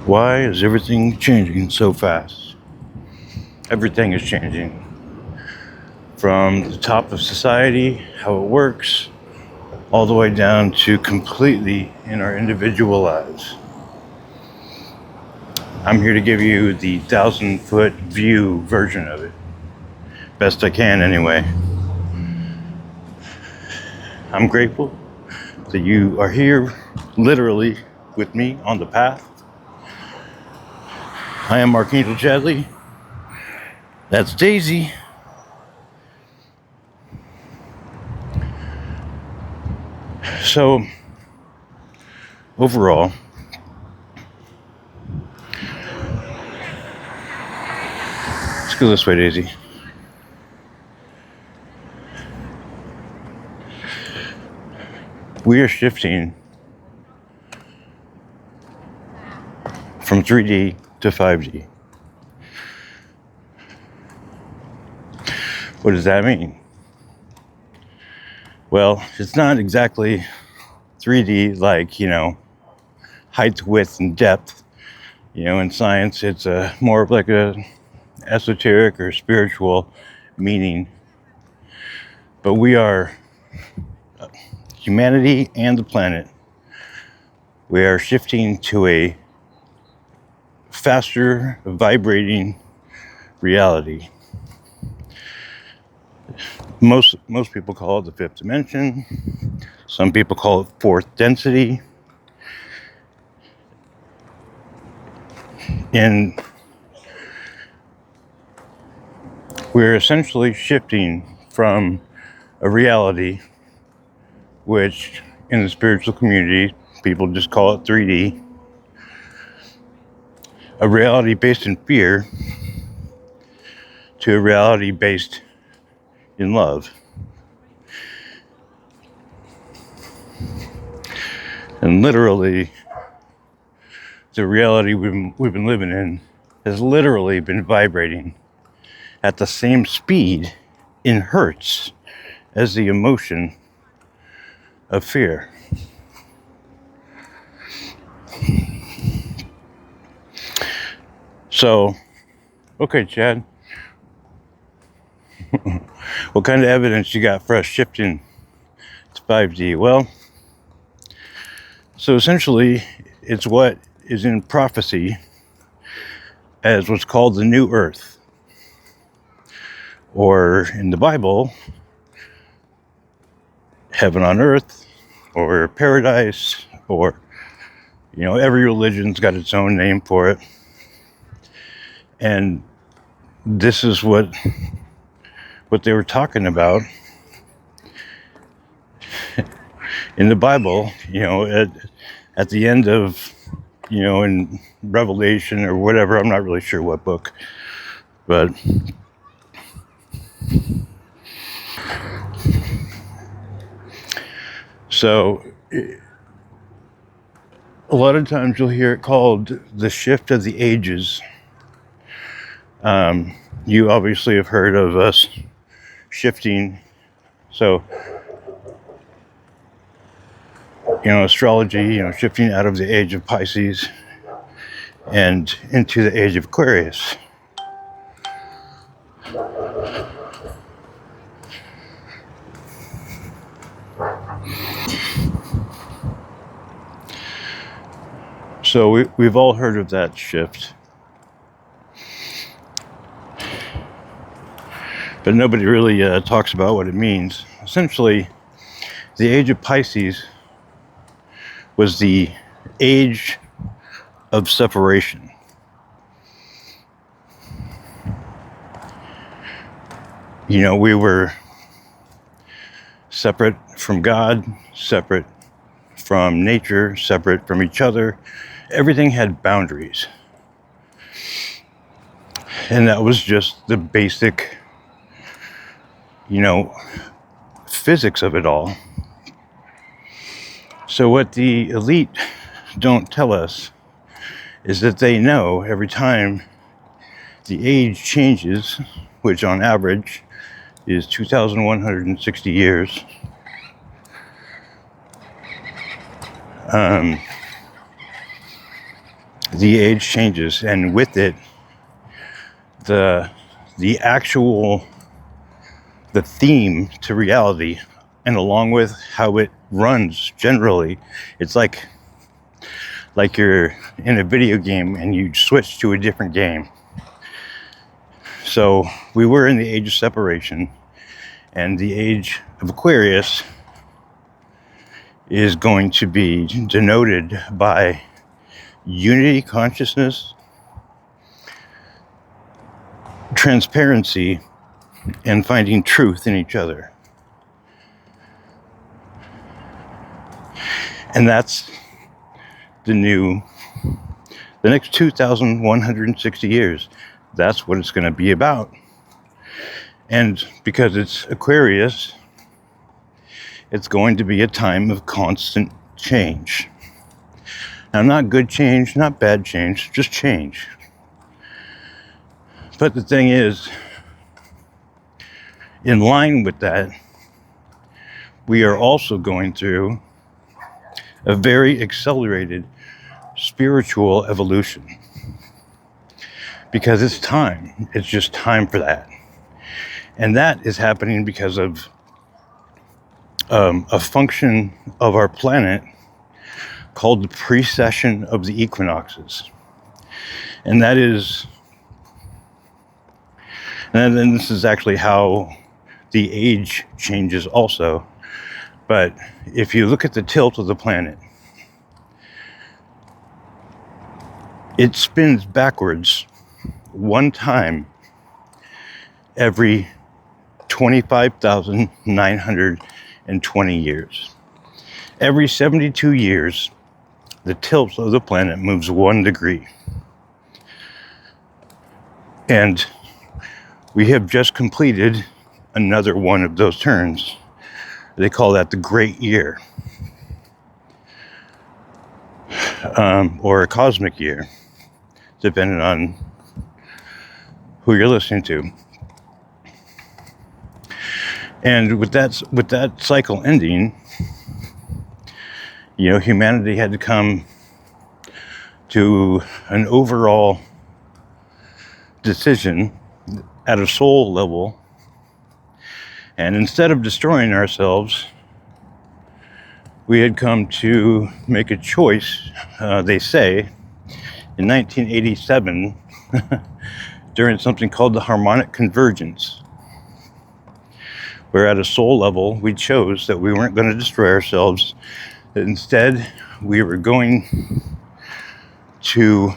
Why is everything changing so fast? Everything is changing. From the top of society, how it works, all the way down to completely in our individual lives. I'm here to give you the 1,000-foot view version of it. Best I can, anyway. I'm grateful that you are here, literally, with me on the path. I am Archangel Chadley. That's Daisy. So, overall, let's go this way, Daisy. We are shifting from 3D to 5D. What does that mean? Well, it's not exactly 3D like, height, width, and depth. In science, it's more of like a esoteric or spiritual meaning. But we are, humanity and the planet, we are shifting to a faster vibrating reality. Most people call it the fifth dimension. Some people call it fourth density. And we're essentially shifting from a reality which in the spiritual community people just call it 3D, a reality based in fear, to a reality based in love. And literally, the reality we've been living in has literally been vibrating at the same speed in hertz as the emotion of fear. So, okay, Chad, what kind of evidence you got for us shifting to 5D? Well, so essentially, it's what is in prophecy as what's called the New Earth. Or in the Bible, heaven on earth, or paradise, or, every religion's got its own name for it. And this is what they were talking about in the Bible, at the end of, in Revelation or whatever. I'm not really sure what book, but so a lot of times you'll hear it called the shift of the ages. You obviously have heard of us shifting. So, astrology, shifting out of the age of Pisces and into the age of Aquarius. So we've all heard of that shift. But nobody really talks about what it means. Essentially, the age of Pisces was the age of separation. We were separate from God, separate from nature, separate from each other. Everything had boundaries. And that was just the basic, physics of it all. So what the elite don't tell us is that they know every time the age changes, which on average is 2,160 years, the age changes, and with it, the actual the theme to reality, and along with how it runs generally, it's like you're in a video game and you switch to a different game. So we were in the age of separation, and the age of Aquarius is going to be denoted by unity consciousness, transparency, and finding truth in each other. And that's the next 2,160 years. That's what it's going to be about. And because it's Aquarius, it's going to be a time of constant change. Now, not good change, not bad change, just change. But the thing is, in line with that, we are also going through a very accelerated spiritual evolution. Because it's time. It's just time for that. And that is happening because of a function of our planet called the precession of the equinoxes. And that is, and then this is actually how the age changes also. But if you look at the tilt of the planet, it spins backwards one time every 25,920 years. Every 72 years, the tilt of the planet moves 1 degree. And we have just completed another one of those turns. They call that the Great Year, or a cosmic year, depending on who you're listening to. And with that cycle ending, humanity had to come to an overall decision at a soul level. And instead of destroying ourselves, we had come to make a choice, they say, in 1987, during something called the harmonic convergence, where at a soul level, we chose that we weren't going to destroy ourselves, that instead we were going to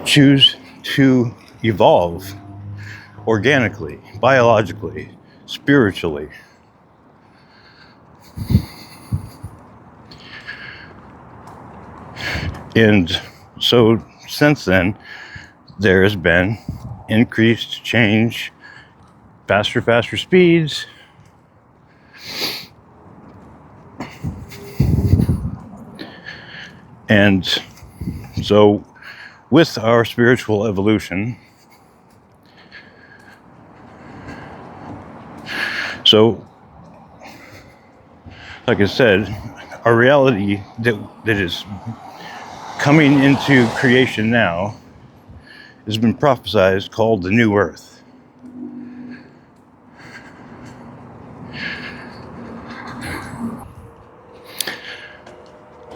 choose to evolve organically, biologically, spiritually. And so since then, there has been increased change, faster speeds. And so with our spiritual evolution, so like I said, our reality that is coming into creation now has been prophesied, called the New Earth.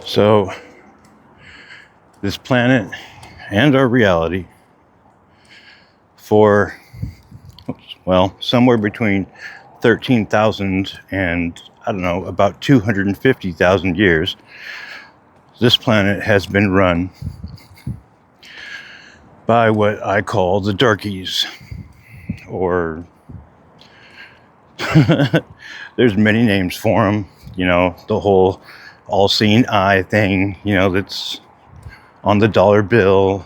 So this planet and our reality for, somewhere between 13,000 and, about 250,000 years, this planet has been run by what I call the darkies, or there's many names for them, the whole all-seeing eye thing, that's on the dollar bill,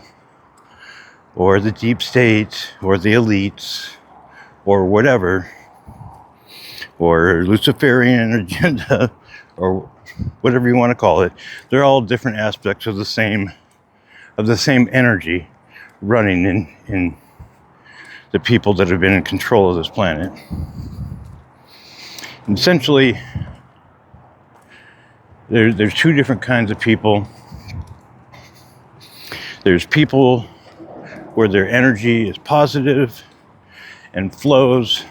or the deep state, or the elites, or whatever, or Luciferian agenda, or whatever you want to call it. They're all different aspects of the same energy running in the people that have been in control of this planet. And essentially, There's two different kinds of people. There's people where their energy is positive and flows,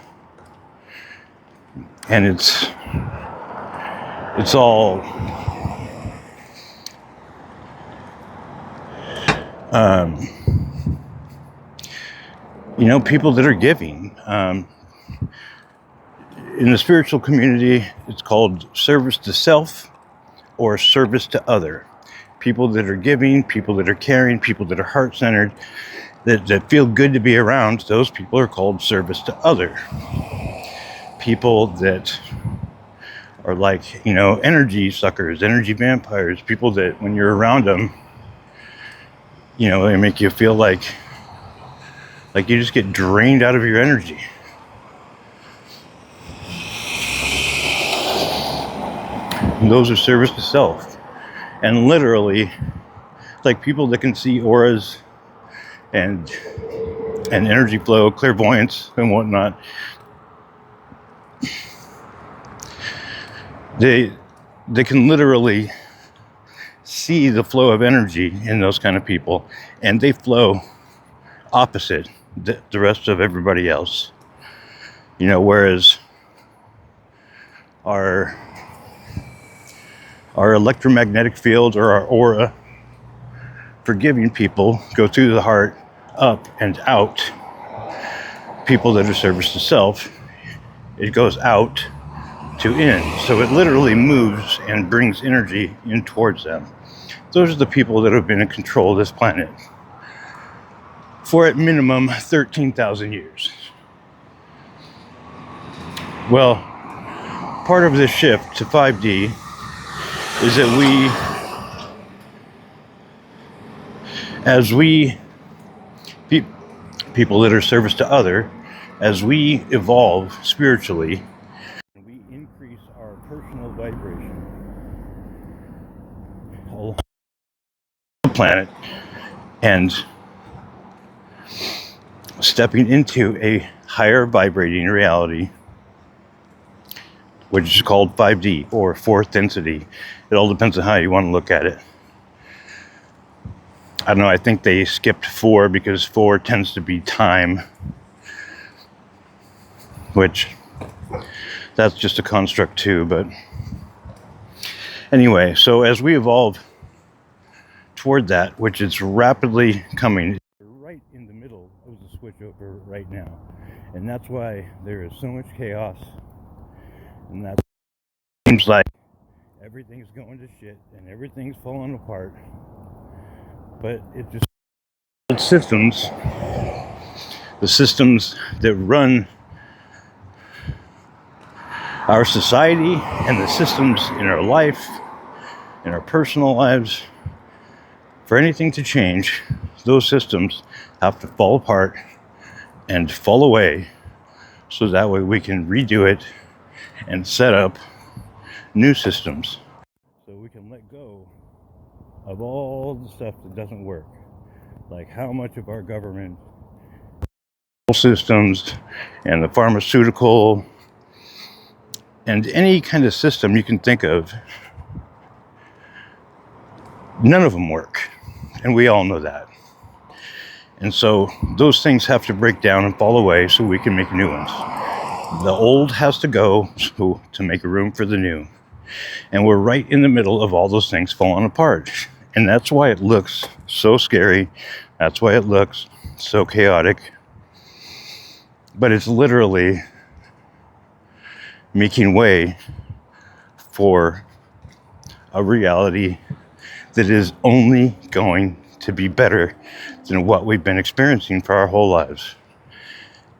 and it's all people that are giving. In the spiritual community, it's called service to self or service to other. People that are giving, people that are caring, people that are heart-centered, that feel good to be around, those people are called service to other. People that are like, energy suckers, energy vampires, people that when you're around them, they make you feel like you just get drained out of your energy. And those are service to self. And literally, like people that can see auras and energy flow, clairvoyance and whatnot, they can literally see the flow of energy in those kind of people, and they flow opposite the rest of everybody else. Whereas our electromagnetic field or our aura for giving people go through the heart, up and out. People that are service to self, it goes out to in. So it literally moves and brings energy in towards them. Those are the people that have been in control of this planet for at minimum 13,000 years. Well, part of this shift to 5D is that people that are service to other, as we evolve spiritually, we increase our personal vibration along the planet and stepping into a higher vibrating reality, which is called 5D or fourth density. It all depends on how you want to look at it. I don't know, I think they skipped 4 because 4 tends to be time, which that's just a construct too. But anyway, so as we evolve toward that, which is rapidly coming, we're right in the middle of the switchover right now. And that's why there is so much chaos. And that seems like everything's going to shit and everything's falling apart. But it just systems, the systems that run our society and the systems in our life, in our personal lives, for anything to change, those systems have to fall apart and fall away so that way we can redo it and set up new systems. So we can let go of all the stuff that doesn't work. Like how much of our government systems and the pharmaceutical and any kind of system you can think of, none of them work. And we all know that. And so those things have to break down and fall away so we can make new ones. The old has to go to make room for the new. And we're right in the middle of all those things falling apart. And that's why it looks so scary. That's why it looks so chaotic. But it's literally making way for a reality that is only going to be better than what we've been experiencing for our whole lives.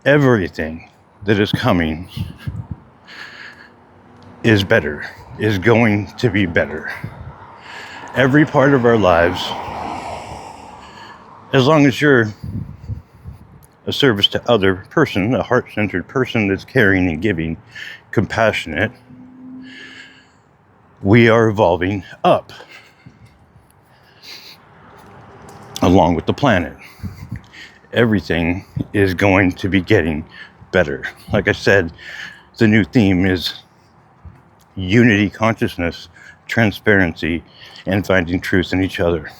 Everything that is coming is better, is going to be better. Every part of our lives, as long as you're a service to other person, a heart-centered person that's caring and giving, compassionate, we are evolving up along with the planet. Everything is going to be getting better. Like I said, the new theme is unity consciousness, transparency, and finding truth in each other.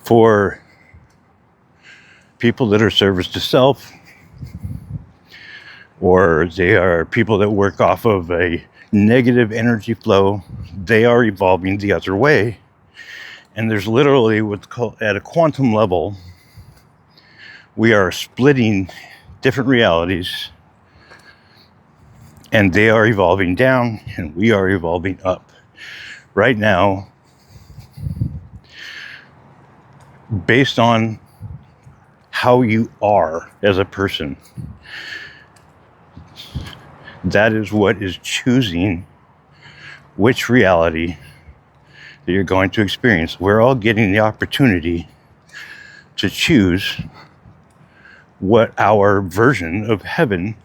For people that are service to self, or they are people that work off of a negative energy flow, they are evolving the other way. And there's literally what's called, at a quantum level, we are splitting different realities, and they are evolving down and we are evolving up. Right now, based on how you are as a person, that is what is choosing which reality that you're going to experience. We're all getting the opportunity to choose what our version of heaven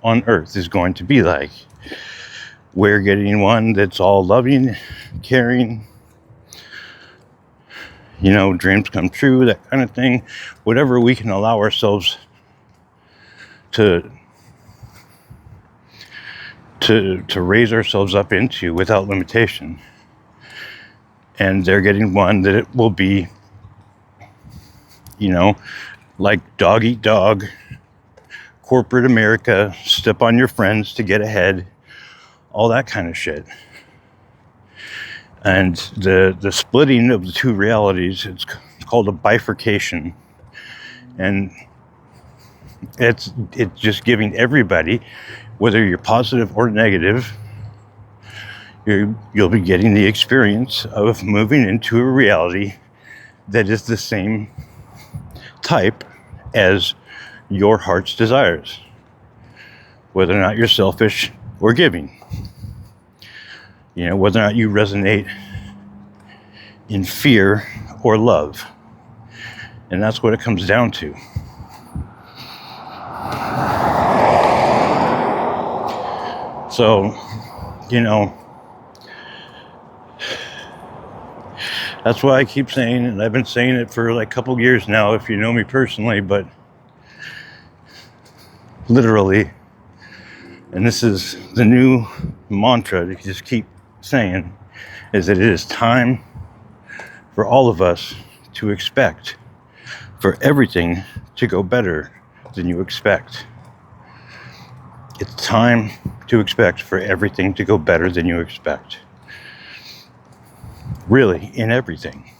on earth is going to be like. We're getting one that's all loving, caring, dreams come true, that kind of thing. Whatever we can allow ourselves to raise ourselves up into without limitation. And they're getting one that it will be, like dog eat dog, corporate America, step on your friends to get ahead, all that kind of shit. And the splitting of the two realities, it's called a bifurcation. And it's just giving everybody, whether you're positive or negative, you'll be getting the experience of moving into a reality that is the same type as your heart's desires, whether or not you're selfish or giving, whether or not you resonate in fear or love. And that's what it comes down to. So, that's why I keep saying, and I've been saying it for like a couple years now, if you know me personally, but literally, and this is the new mantra to just keep saying, is that it is time for all of us to expect for everything to go better than you expect. It's time to expect for everything to go better than you expect. Really, in everything.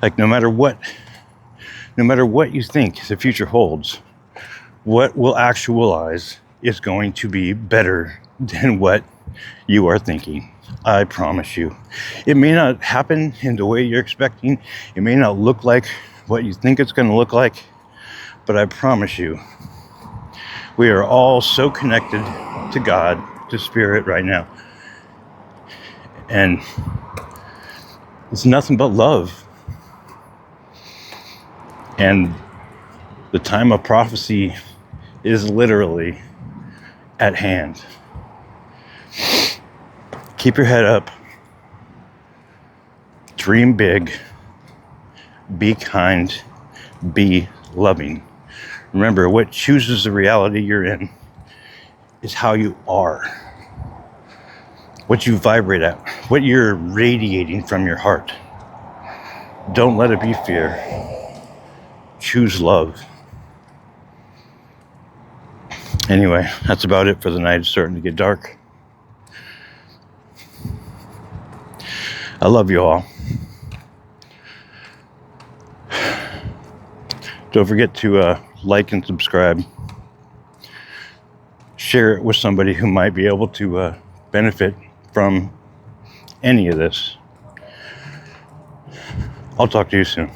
Like no matter what you think the future holds, what will actualize is going to be better than what you are thinking. I promise you. It may not happen in the way you're expecting. It may not look like what you think it's going to look like, but I promise you, we are all so connected to God, to Spirit right now. And it's nothing but love. And the time of prophecy is literally at hand. Keep your head up. Dream big. Be kind. Be loving. Remember, what chooses the reality you're in is how you are. What you vibrate at. What you're radiating from your heart. Don't let it be fear. Choose love. Anyway, that's about it for the night. It's starting to get dark. I love you all. Don't forget to like and subscribe. Share it with somebody who might be able to benefit from any of this. I'll talk to you soon.